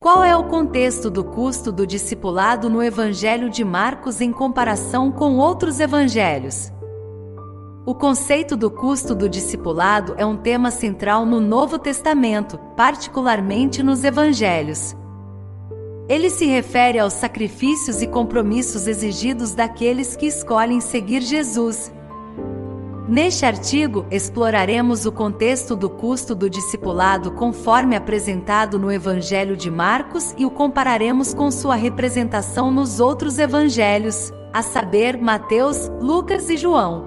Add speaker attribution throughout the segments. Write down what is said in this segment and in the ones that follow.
Speaker 1: Qual é o contexto do custo do discipulado no Evangelho de Marcos em comparação com outros evangelhos? O conceito do custo do discipulado é um tema central no Novo Testamento, particularmente nos Evangelhos. Ele se refere aos sacrifícios e compromissos exigidos daqueles que escolhem seguir Jesus. Neste artigo, exploraremos o contexto do custo do discipulado conforme apresentado no Evangelho de Marcos e o compararemos com sua representação nos outros evangelhos, a saber, Mateus, Lucas e João.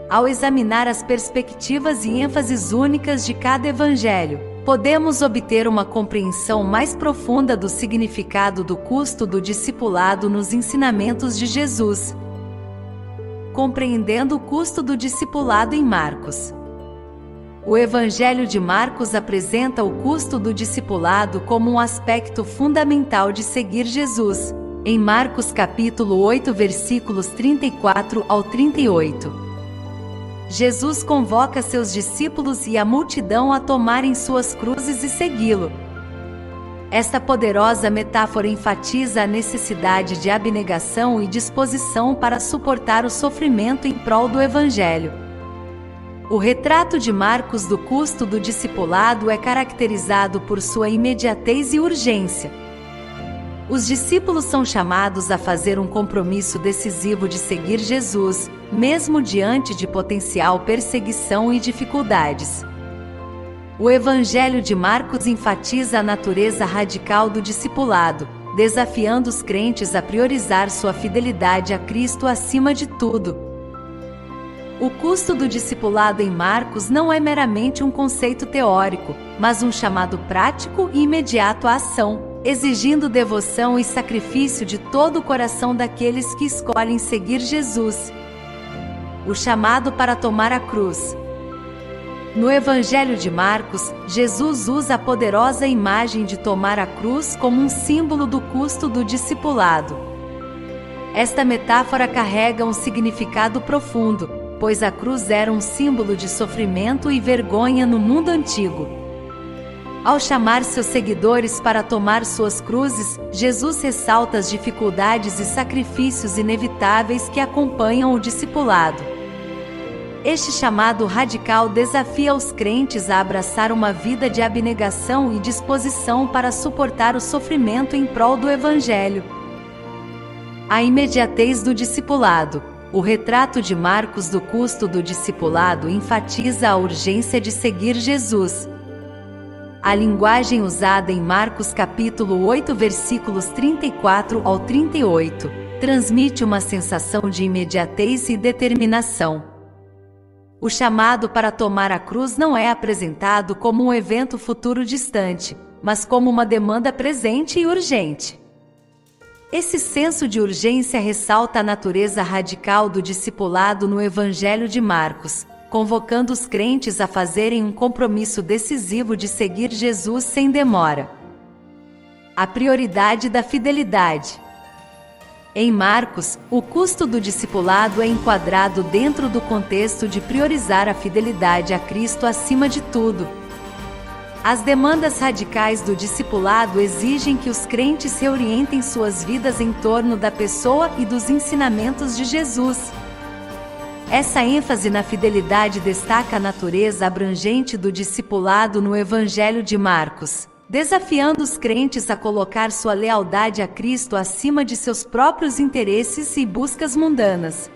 Speaker 1: Ao examinar as perspectivas e ênfases únicas de cada evangelho, podemos obter uma compreensão mais profunda do significado do custo do discipulado nos ensinamentos de Jesus. Compreendendo o custo do discipulado em Marcos. O Evangelho de Marcos apresenta o custo do discipulado como um aspecto fundamental de seguir Jesus, em Marcos capítulo 8 versículos 34 ao 38. Jesus convoca seus discípulos e a multidão a tomarem suas cruzes e segui-lo. Esta poderosa metáfora enfatiza a necessidade de abnegação e disposição para suportar o sofrimento em prol do Evangelho. O retrato de Marcos do custo do discipulado é caracterizado por sua imediatez e urgência. Os discípulos são chamados a fazer um compromisso decisivo de seguir Jesus, mesmo diante de potencial perseguição e dificuldades. O Evangelho de Marcos enfatiza a natureza radical do discipulado, desafiando os crentes a priorizar sua fidelidade a Cristo acima de tudo. O custo do discipulado em Marcos não é meramente um conceito teórico, mas um chamado prático e imediato à ação, exigindo devoção e sacrifício de todo o coração daqueles que escolhem seguir Jesus. O chamado para tomar a cruz. No Evangelho de Marcos, Jesus usa a poderosa imagem de tomar a cruz como um símbolo do custo do discipulado. Esta metáfora carrega um significado profundo, pois a cruz era um símbolo de sofrimento e vergonha no mundo antigo. Ao chamar seus seguidores para tomar suas cruzes, Jesus ressalta as dificuldades e sacrifícios inevitáveis que acompanham o discipulado. Este chamado radical desafia os crentes a abraçar uma vida de abnegação e disposição para suportar o sofrimento em prol do Evangelho. A imediatez do discipulado. O retrato de Marcos do custo do discipulado enfatiza a urgência de seguir Jesus. A linguagem usada em Marcos capítulo 8 versículos 34 ao 38 transmite uma sensação de imediatez e determinação. O chamado para tomar a cruz não é apresentado como um evento futuro distante, mas como uma demanda presente e urgente. Esse senso de urgência ressalta a natureza radical do discipulado no Evangelho de Marcos, convocando os crentes a fazerem um compromisso decisivo de seguir Jesus sem demora. A prioridade da fidelidade. Em Marcos, o custo do discipulado é enquadrado dentro do contexto de priorizar a fidelidade a Cristo acima de tudo. As demandas radicais do discipulado exigem que os crentes reorientem suas vidas em torno da pessoa e dos ensinamentos de Jesus. Essa ênfase na fidelidade destaca a natureza abrangente do discipulado no Evangelho de Marcos, desafiando os crentes a colocar sua lealdade a Cristo acima de seus próprios interesses e buscas mundanas.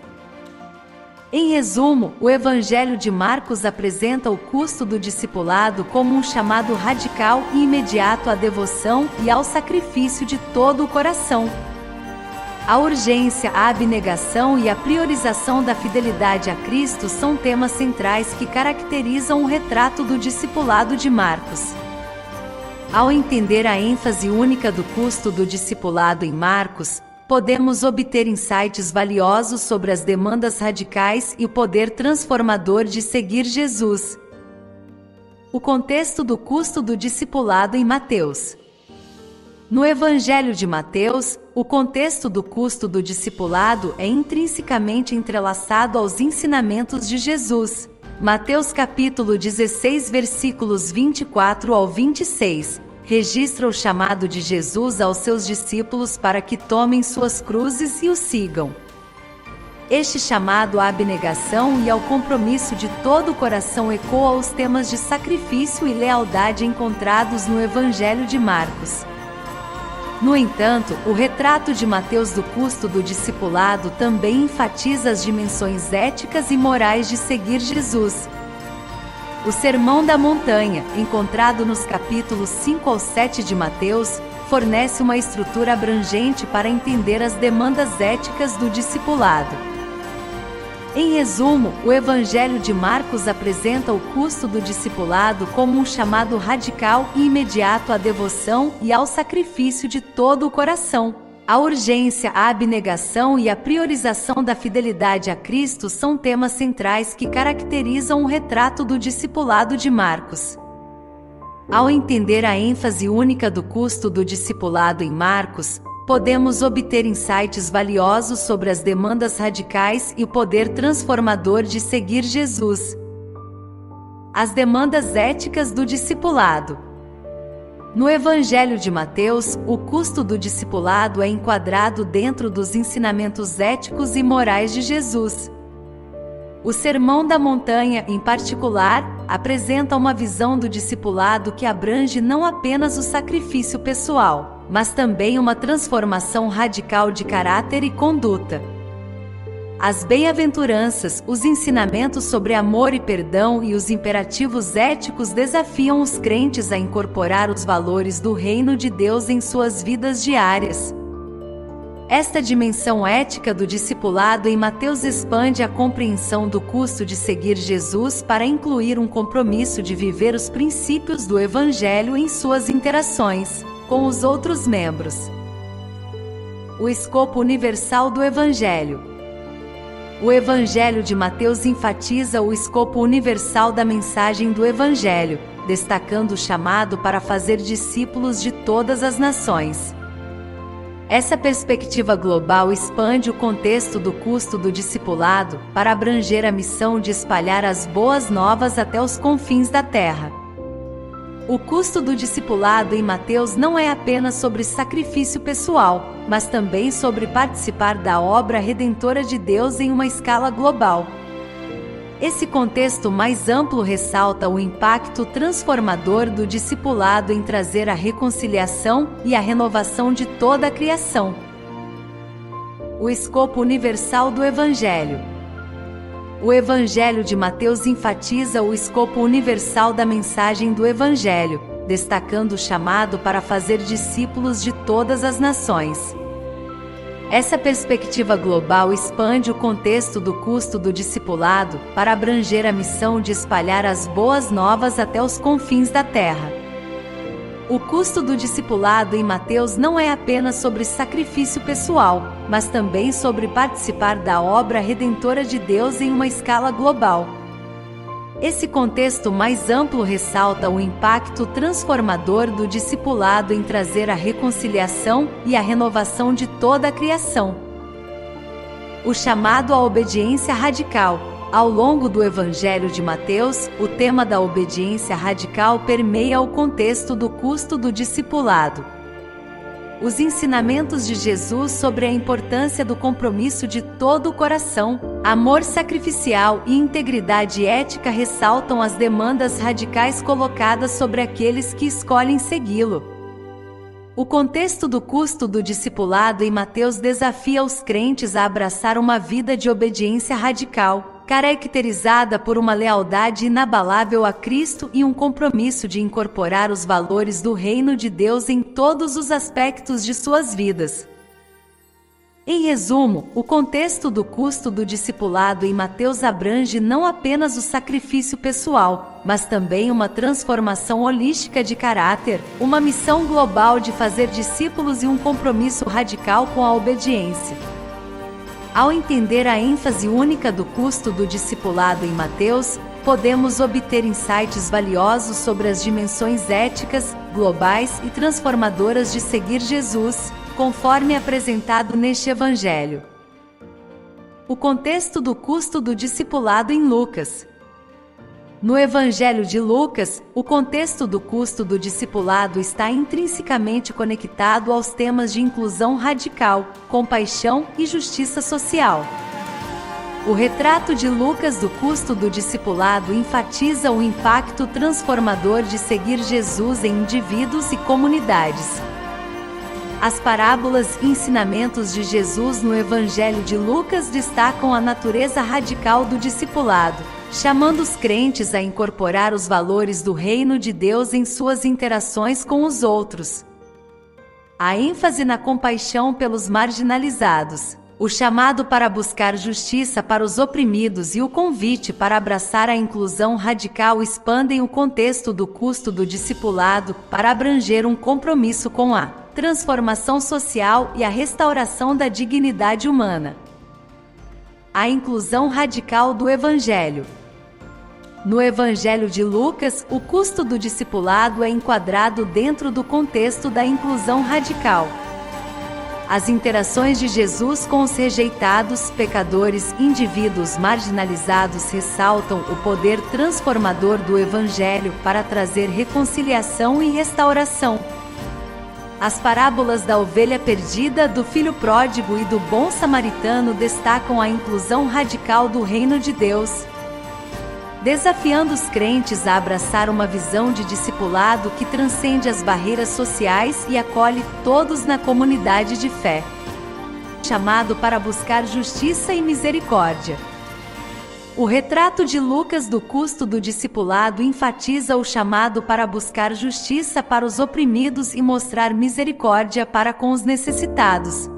Speaker 1: Em resumo, o Evangelho de Marcos apresenta o custo do discipulado como um chamado radical e imediato à devoção e ao sacrifício de todo o coração. A urgência, a abnegação e a priorização da fidelidade a Cristo são temas centrais que caracterizam o retrato do discipulado de Marcos. Ao entender a ênfase única do custo do discipulado em Marcos, podemos obter insights valiosos sobre as demandas radicais e o poder transformador de seguir Jesus. O contexto do custo do discipulado em Mateus. No Evangelho de Mateus, o contexto do custo do discipulado é intrinsecamente entrelaçado aos ensinamentos de Jesus. Mateus capítulo 16 versículos 24 ao 26, registra o chamado de Jesus aos seus discípulos para que tomem suas cruzes e o sigam. Este chamado à abnegação e ao compromisso de todo o coração ecoa os temas de sacrifício e lealdade encontrados no Evangelho de Marcos. No entanto, o retrato de Mateus do custo do discipulado também enfatiza as dimensões éticas e morais de seguir Jesus. O Sermão da Montanha, encontrado nos capítulos 5 ao 7 de Mateus, fornece uma estrutura abrangente para entender as demandas éticas do discipulado. Em resumo, o Evangelho de Marcos apresenta o custo do discipulado como um chamado radical e imediato à devoção e ao sacrifício de todo o coração. A urgência, a abnegação e a priorização da fidelidade a Cristo são temas centrais que caracterizam o retrato do discipulado de Marcos. Ao entender a ênfase única do custo do discipulado em Marcos, podemos obter insights valiosos sobre as demandas radicais e o poder transformador de seguir Jesus. As demandas éticas do discipulado. No Evangelho de Mateus, o custo do discipulado é enquadrado dentro dos ensinamentos éticos e morais de Jesus. O Sermão da Montanha, em particular, apresenta uma visão do discipulado que abrange não apenas o sacrifício pessoal, mas também uma transformação radical de caráter e conduta. As bem-aventuranças, os ensinamentos sobre amor e perdão e os imperativos éticos desafiam os crentes a incorporar os valores do reino de Deus em suas vidas diárias. Esta dimensão ética do discipulado em Mateus expande a compreensão do custo de seguir Jesus para incluir um compromisso de viver os princípios do Evangelho em suas interações com os outros membros. O escopo universal do Evangelho. O Evangelho de Mateus enfatiza o escopo universal da mensagem do Evangelho, destacando o chamado para fazer discípulos de todas as nações. Essa perspectiva global expande o contexto do custo do discipulado para abranger a missão de espalhar as boas novas até os confins da terra. O custo do discipulado em Mateus não é apenas sobre sacrifício pessoal, mas também sobre participar da obra redentora de Deus em uma escala global. Esse contexto mais amplo ressalta o impacto transformador do discipulado em trazer a reconciliação e a renovação de toda a criação. O escopo universal do Evangelho. O Evangelho de Mateus enfatiza o escopo universal da mensagem do Evangelho, destacando o chamado para fazer discípulos de todas as nações. Essa perspectiva global expande o contexto do custo do discipulado para abranger a missão de espalhar as boas novas até os confins da terra. O custo do discipulado em Mateus não é apenas sobre sacrifício pessoal, mas também sobre participar da obra redentora de Deus em uma escala global. Esse contexto mais amplo ressalta o impacto transformador do discipulado em trazer a reconciliação e a renovação de toda a criação. O chamado à obediência radical. Ao longo do Evangelho de Mateus, o tema da obediência radical permeia o contexto do custo do discipulado. Os ensinamentos de Jesus sobre a importância do compromisso de todo o coração, amor sacrificial e integridade ética ressaltam as demandas radicais colocadas sobre aqueles que escolhem segui-lo. O contexto do custo do discipulado em Mateus desafia os crentes a abraçar uma vida de obediência radical, caracterizada por uma lealdade inabalável a Cristo e um compromisso de incorporar os valores do reino de Deus em todos os aspectos de suas vidas. Em resumo, o contexto do custo do discipulado em Mateus abrange não apenas o sacrifício pessoal, mas também uma transformação holística de caráter, uma missão global de fazer discípulos e um compromisso radical com a obediência. Ao entender a ênfase única do custo do discipulado em Mateus, podemos obter insights valiosos sobre as dimensões éticas, globais e transformadoras de seguir Jesus, conforme apresentado neste Evangelho. O contexto do custo do discipulado em Lucas. No Evangelho de Lucas, o contexto do custo do discipulado está intrinsecamente conectado aos temas de inclusão radical, compaixão e justiça social. O retrato de Lucas do custo do discipulado enfatiza o impacto transformador de seguir Jesus em indivíduos e comunidades. As parábolas e ensinamentos de Jesus no Evangelho de Lucas destacam a natureza radical do discipulado, chamando os crentes a incorporar os valores do reino de Deus em suas interações com os outros. A ênfase na compaixão pelos marginalizados, o chamado para buscar justiça para os oprimidos e o convite para abraçar a inclusão radical expandem o contexto do custo do discipulado para abranger um compromisso com a transformação social e a restauração da dignidade humana. A inclusão radical do Evangelho. No Evangelho de Lucas, o custo do discipulado é enquadrado dentro do contexto da inclusão radical. As interações de Jesus com os rejeitados, pecadores, indivíduos marginalizados ressaltam o poder transformador do Evangelho para trazer reconciliação e restauração. As parábolas da ovelha perdida, do filho pródigo e do bom samaritano destacam a inclusão radical do reino de Deus, desafiando os crentes a abraçar uma visão de discipulado que transcende as barreiras sociais e acolhe todos na comunidade de fé. Chamado para buscar justiça e misericórdia. O retrato de Lucas do custo do discipulado enfatiza o chamado para buscar justiça para os oprimidos e mostrar misericórdia para com os necessitados.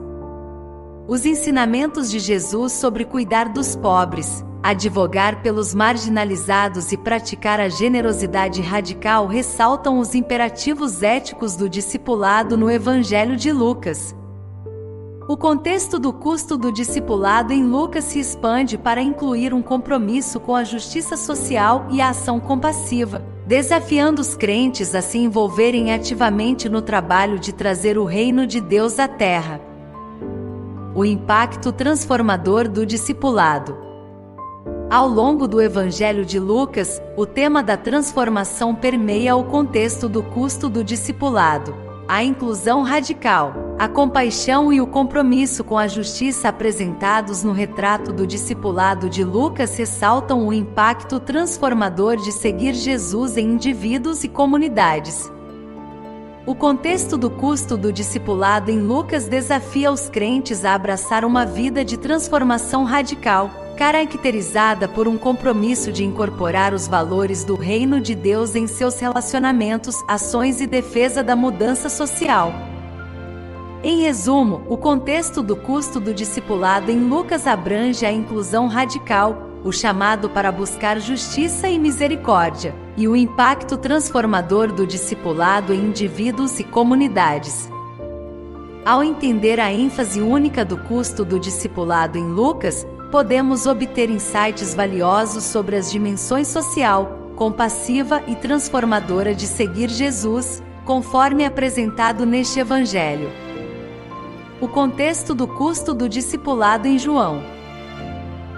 Speaker 1: Os ensinamentos de Jesus sobre cuidar dos pobres, advogar pelos marginalizados e praticar a generosidade radical ressaltam os imperativos éticos do discipulado no Evangelho de Lucas. O contexto do custo do discipulado em Lucas se expande para incluir um compromisso com a justiça social e a ação compassiva, desafiando os crentes a se envolverem ativamente no trabalho de trazer o reino de Deus à terra. O impacto transformador do discipulado. Ao longo do Evangelho de Lucas, o tema da transformação permeia o contexto do custo do discipulado, a inclusão radical, a compaixão e o compromisso com a justiça apresentados no retrato do discipulado de Lucas ressaltam o impacto transformador de seguir Jesus em indivíduos e comunidades. O contexto do custo do discipulado em Lucas desafia os crentes a abraçar uma vida de transformação radical, caracterizada por um compromisso de incorporar os valores do reino de Deus em seus relacionamentos, ações e defesa da mudança social. Em resumo, o contexto do custo do discipulado em Lucas abrange a inclusão radical, o chamado para buscar justiça e misericórdia, e o impacto transformador do discipulado em indivíduos e comunidades. Ao entender a ênfase única do custo do discipulado em Lucas, podemos obter insights valiosos sobre as dimensões social, compassiva e transformadora de seguir Jesus, conforme apresentado neste Evangelho. O contexto do custo do discipulado em João.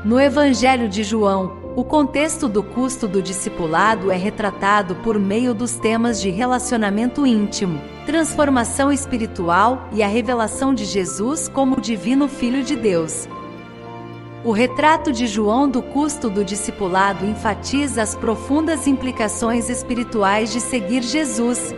Speaker 1: No Evangelho de João, o contexto do custo do discipulado é retratado por meio dos temas de relacionamento íntimo, transformação espiritual e a revelação de Jesus como o Divino Filho de Deus. O retrato de João do custo do discipulado enfatiza as profundas implicações espirituais de seguir Jesus.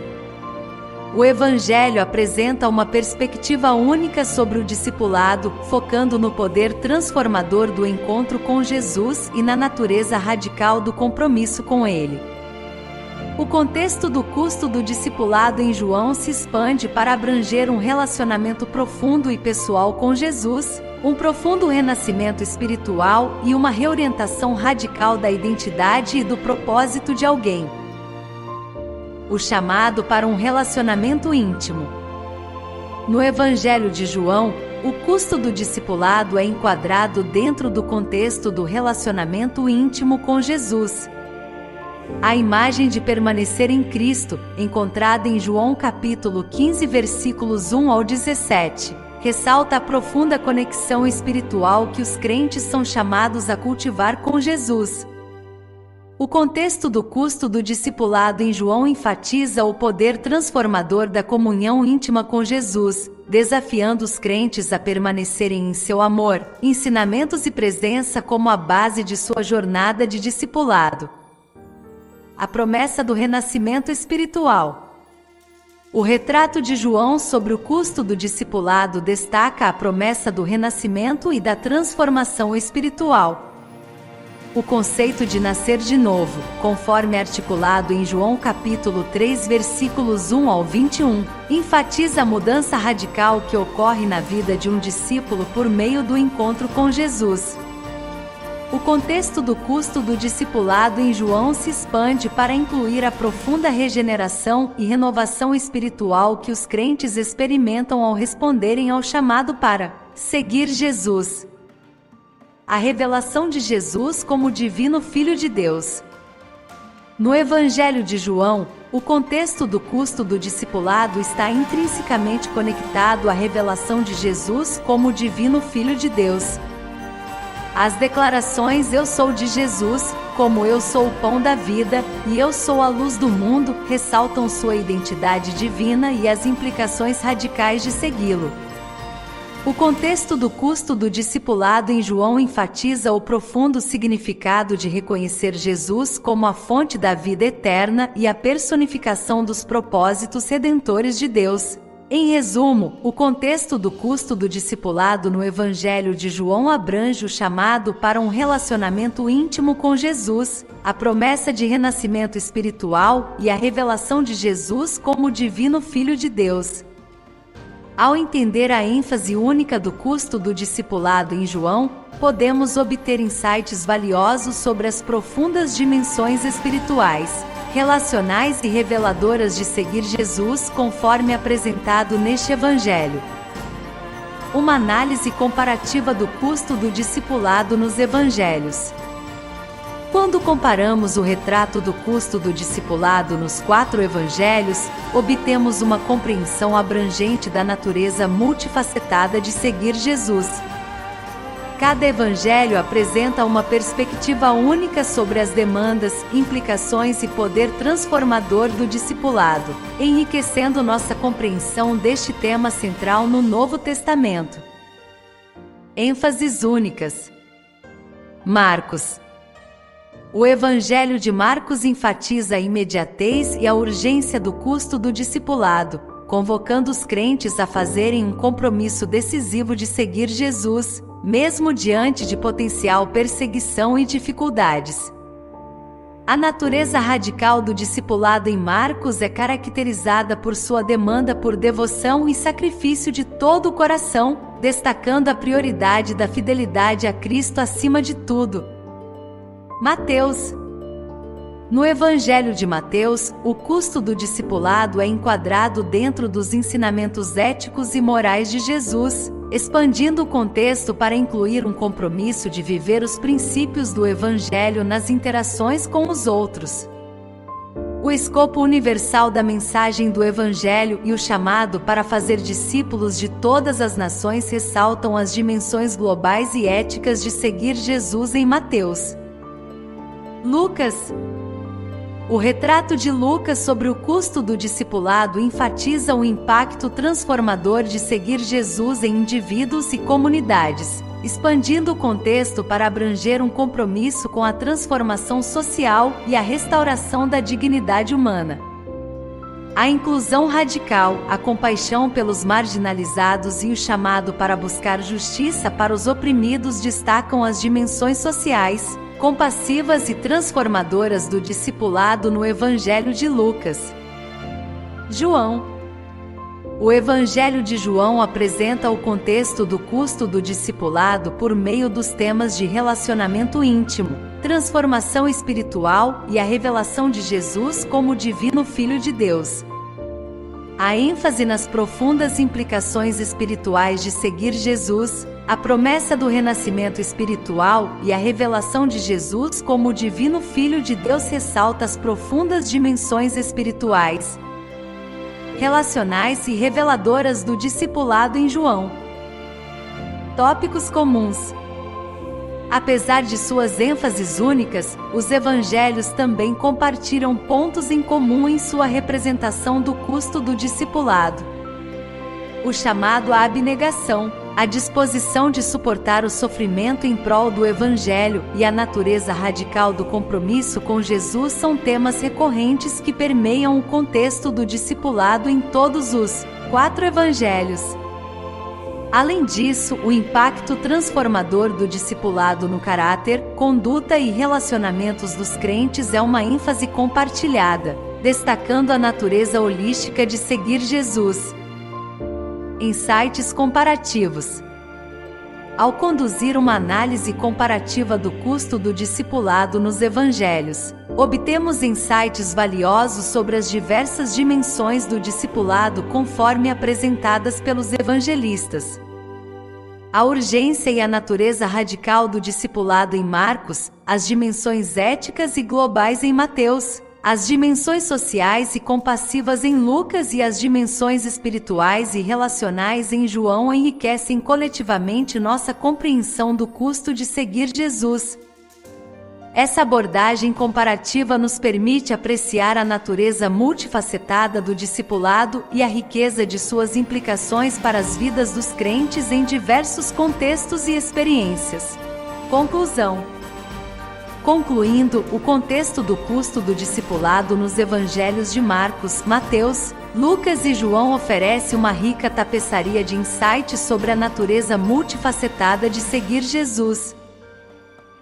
Speaker 1: O Evangelho apresenta uma perspectiva única sobre o discipulado, focando no poder transformador do encontro com Jesus e na natureza radical do compromisso com Ele. O contexto do custo do discipulado em João se expande para abranger um relacionamento profundo e pessoal com Jesus, um profundo renascimento espiritual e uma reorientação radical da identidade e do propósito de alguém. O chamado para um relacionamento íntimo. No Evangelho de João, o custo do discipulado é enquadrado dentro do contexto do relacionamento íntimo com Jesus. A imagem de permanecer em Cristo, encontrada em João capítulo 15 versículos 1 ao 17, ressalta a profunda conexão espiritual que os crentes são chamados a cultivar com Jesus. O contexto do custo do discipulado em João enfatiza o poder transformador da comunhão íntima com Jesus, desafiando os crentes a permanecerem em seu amor, ensinamentos e presença como a base de sua jornada de discipulado. A promessa do renascimento espiritual. O retrato de João sobre o custo do discipulado destaca a promessa do renascimento e da transformação espiritual. O conceito de nascer de novo, conforme articulado em João capítulo 3 versículos 1 ao 21, enfatiza a mudança radical que ocorre na vida de um discípulo por meio do encontro com Jesus. O contexto do custo do discipulado em João se expande para incluir a profunda regeneração e renovação espiritual que os crentes experimentam ao responderem ao chamado para seguir Jesus. A revelação de Jesus como divino Filho de Deus. No Evangelho de João, o contexto do custo do discipulado está intrinsecamente conectado à revelação de Jesus como divino Filho de Deus. As declarações "Eu sou de Jesus", como "Eu sou o pão da vida" e "Eu sou a luz do mundo" ressaltam sua identidade divina e as implicações radicais de segui-lo. O contexto do custo do discipulado em João enfatiza o profundo significado de reconhecer Jesus como a fonte da vida eterna e a personificação dos propósitos redentores de Deus. Em resumo, o contexto do custo do discipulado no Evangelho de João abrange o chamado para um relacionamento íntimo com Jesus, a promessa de renascimento espiritual e a revelação de Jesus como o divino Filho de Deus. Ao entender a ênfase única do custo do discipulado em João, podemos obter insights valiosos sobre as profundas dimensões espirituais, relacionais e reveladoras de seguir Jesus conforme apresentado neste Evangelho. Uma análise comparativa do custo do discipulado nos Evangelhos. Quando comparamos o retrato do custo do discipulado nos 4 evangelhos, obtemos uma compreensão abrangente da natureza multifacetada de seguir Jesus. Cada evangelho apresenta uma perspectiva única sobre as demandas, implicações e poder transformador do discipulado, enriquecendo nossa compreensão deste tema central no Novo Testamento. ênfases únicas. Marcos. O Evangelho de Marcos enfatiza a imediatez e a urgência do custo do discipulado, convocando os crentes a fazerem um compromisso decisivo de seguir Jesus, mesmo diante de potencial perseguição e dificuldades. A natureza radical do discipulado em Marcos é caracterizada por sua demanda por devoção e sacrifício de todo o coração, destacando a prioridade da fidelidade a Cristo acima de tudo. Mateus. No Evangelho de Mateus, o custo do discipulado é enquadrado dentro dos ensinamentos éticos e morais de Jesus, expandindo o contexto para incluir um compromisso de viver os princípios do Evangelho nas interações com os outros. O escopo universal da mensagem do Evangelho e o chamado para fazer discípulos de todas as nações ressaltam as dimensões globais e éticas de seguir Jesus em Mateus. Lucas. O retrato de Lucas sobre o custo do discipulado enfatiza o impacto transformador de seguir Jesus em indivíduos e comunidades, expandindo o contexto para abranger um compromisso com a transformação social e a restauração da dignidade humana. A inclusão radical, a compaixão pelos marginalizados e o chamado para buscar justiça para os oprimidos destacam as dimensões sociais, compassivas e transformadoras do discipulado no Evangelho de Lucas. João. O Evangelho de João apresenta o contexto do custo do discipulado por meio dos temas de relacionamento íntimo, transformação espiritual e a revelação de Jesus como o divino Filho de Deus. A ênfase nas profundas implicações espirituais de seguir Jesus, a promessa do renascimento espiritual e a revelação de Jesus como o divino Filho de Deus ressalta as profundas dimensões espirituais, relacionais e reveladoras do discipulado em João. Tópicos comuns. Apesar de suas ênfases únicas, os evangelhos também compartilham pontos em comum em sua representação do custo do discipulado. O chamado à abnegação, a disposição de suportar o sofrimento em prol do Evangelho e a natureza radical do compromisso com Jesus são temas recorrentes que permeiam o contexto do discipulado em todos os 4 evangelhos. Além disso, o impacto transformador do discipulado no caráter, conduta e relacionamentos dos crentes é uma ênfase compartilhada, destacando a natureza holística de seguir Jesus. Insights comparativos. Ao conduzir uma análise comparativa do custo do discipulado nos evangelhos, obtemos insights valiosos sobre as diversas dimensões do discipulado conforme apresentadas pelos evangelistas. A urgência e a natureza radical do discipulado em Marcos, as dimensões éticas e globais em Mateus, as dimensões sociais e compassivas em Lucas e as dimensões espirituais e relacionais em João enriquecem coletivamente nossa compreensão do custo de seguir Jesus. Essa abordagem comparativa nos permite apreciar a natureza multifacetada do discipulado e a riqueza de suas implicações para as vidas dos crentes em diversos contextos e experiências. Conclusão. Concluindo, o contexto do custo do discipulado nos evangelhos de Marcos, Mateus, Lucas e João oferece uma rica tapeçaria de insights sobre a natureza multifacetada de seguir Jesus.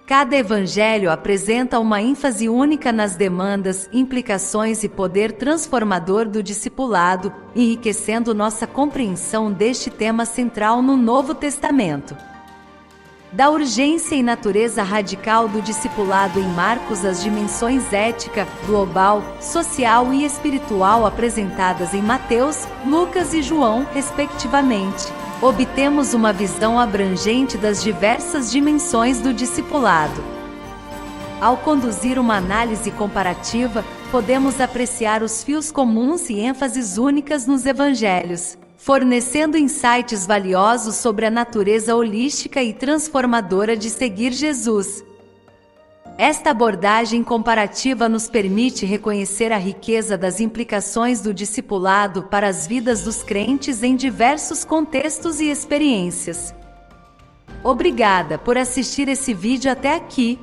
Speaker 1: Cada evangelho apresenta uma ênfase única nas demandas, implicações e poder transformador do discipulado, enriquecendo nossa compreensão deste tema central no Novo Testamento. Da urgência e natureza radical do discipulado em Marcos às dimensões ética, global, social e espiritual apresentadas em Mateus, Lucas e João, respectivamente, obtemos uma visão abrangente das diversas dimensões do discipulado. Ao conduzir uma análise comparativa, podemos apreciar os fios comuns e ênfases únicas nos evangelhos, fornecendo insights valiosos sobre a natureza holística e transformadora de seguir Jesus. Esta abordagem comparativa nos permite reconhecer a riqueza das implicações do discipulado para as vidas dos crentes em diversos contextos e experiências. Obrigada por assistir esse vídeo até aqui.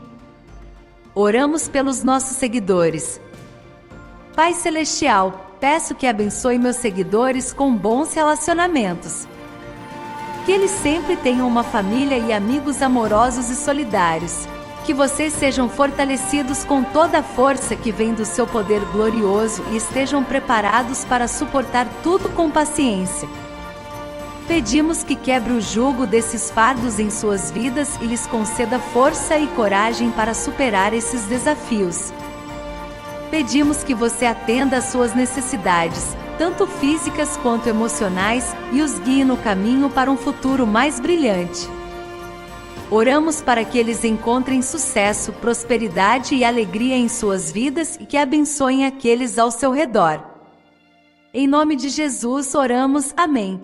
Speaker 1: Oramos pelos nossos seguidores. Pai Celestial, peço que abençoe meus seguidores com bons relacionamentos. Que eles sempre tenham uma família e amigos amorosos e solidários. Que vocês sejam fortalecidos com toda a força que vem do seu poder glorioso e estejam preparados para suportar tudo com paciência. Pedimos que quebre o jugo desses fardos em suas vidas e lhes conceda força e coragem para superar esses desafios. Pedimos que você atenda às suas necessidades, tanto físicas quanto emocionais, e os guie no caminho para um futuro mais brilhante. Oramos para que eles encontrem sucesso, prosperidade e alegria em suas vidas e que abençoem aqueles ao seu redor. Em nome de Jesus oramos, amém.